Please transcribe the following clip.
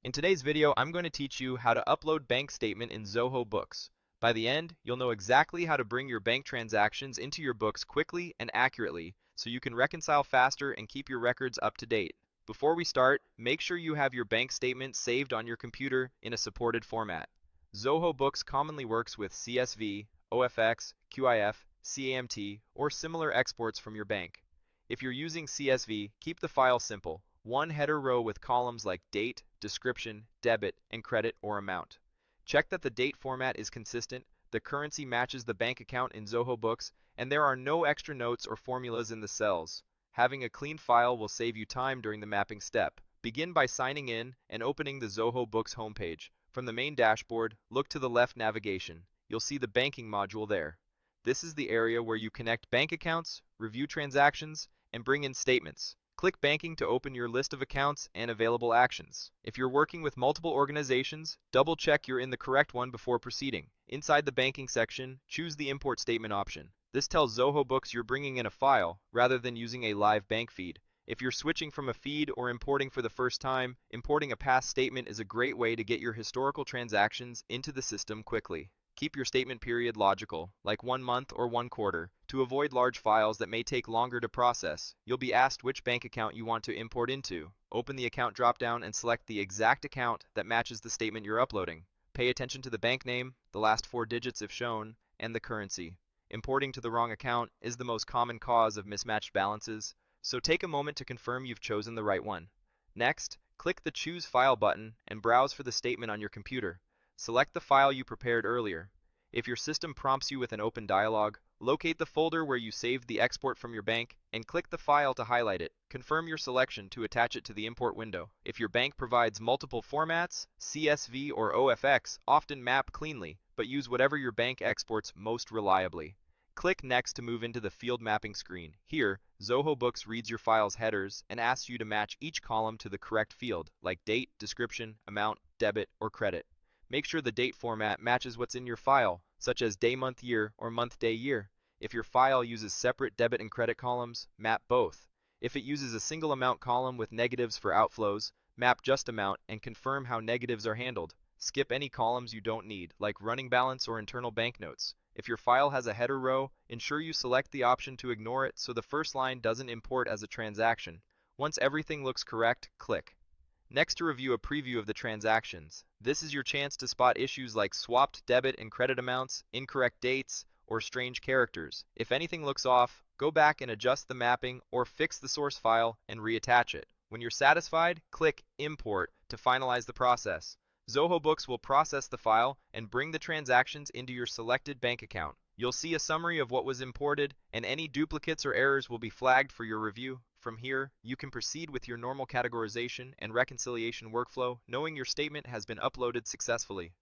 In today's video, I'm going to teach you how to upload bank statement in Zoho Books. By the end, you'll know exactly how to bring your bank transactions into your books quickly and accurately so you can reconcile faster and keep your records up to date. Before we start, make sure you have your bank statement saved on your computer in a supported format. Zoho Books commonly works with CSV, OFX, QIF, CAMT, or similar exports from your bank. If you're using CSV, keep the file simple. One header row with columns like date, description, debit, and credit or amount. Check that the date format is consistent, the currency matches the bank account in Zoho Books, and there are no extra notes or formulas in the cells. Having a clean file will save you time during the mapping step. Begin by signing in and opening the Zoho Books homepage. From the main dashboard, look to the left navigation. You'll see the banking module there. This is the area where you connect bank accounts, review transactions, and bring in statements. Click Banking to open your list of accounts and available actions. If you're working with multiple organizations, double-check you're in the correct one before proceeding. Inside the banking section, choose the Import Statement option. This tells Zoho Books you're bringing in a file rather than using a live bank feed. If you're switching from a feed or importing for the first time, importing a past statement is a great way to get your historical transactions into the system quickly. Keep your statement period logical, like 1 month or 1 quarter, to avoid large files that may take longer to process. You'll be asked which bank account you want to import into. Open the account dropdown and select the exact account that matches the statement you're uploading. Pay attention to the bank name, the last 4 digits if shown, and the currency. Importing to the wrong account is the most common cause of mismatched balances, so take a moment to confirm you've chosen the right one. Next, click the Choose File button and browse for the statement on your computer. Select the file you prepared earlier. If your system prompts you with an open dialog, locate the folder where you saved the export from your bank and click the file to highlight it. Confirm your selection to attach it to the import window. If your bank provides multiple formats, CSV or OFX often map cleanly, but use whatever your bank exports most reliably. Click Next to move into the field mapping screen. Here, Zoho Books reads your file's headers and asks you to match each column to the correct field, like date, description, amount, debit, or credit. Make sure the date format matches what's in your file, such as day, month, year, or month, day, year. If your file uses separate debit and credit columns, map both. If it uses a single amount column with negatives for outflows, map just amount and confirm how negatives are handled. Skip any columns you don't need, like running balance or internal banknotes. If your file has a header row, ensure you select the option to ignore it so the first line doesn't import as a transaction. Once everything looks correct, click. Next, to review a preview of the transactions. This is your chance to spot issues like swapped debit and credit amounts, incorrect dates, or strange characters. If anything looks off, go back and adjust the mapping or fix the source file and reattach it. When you're satisfied, click Import to finalize the process. Zoho Books will process the file and bring the transactions into your selected bank account. You'll see a summary of what was imported, and any duplicates or errors will be flagged for your review. From here, you can proceed with your normal categorization and reconciliation workflow, knowing your statement has been uploaded successfully.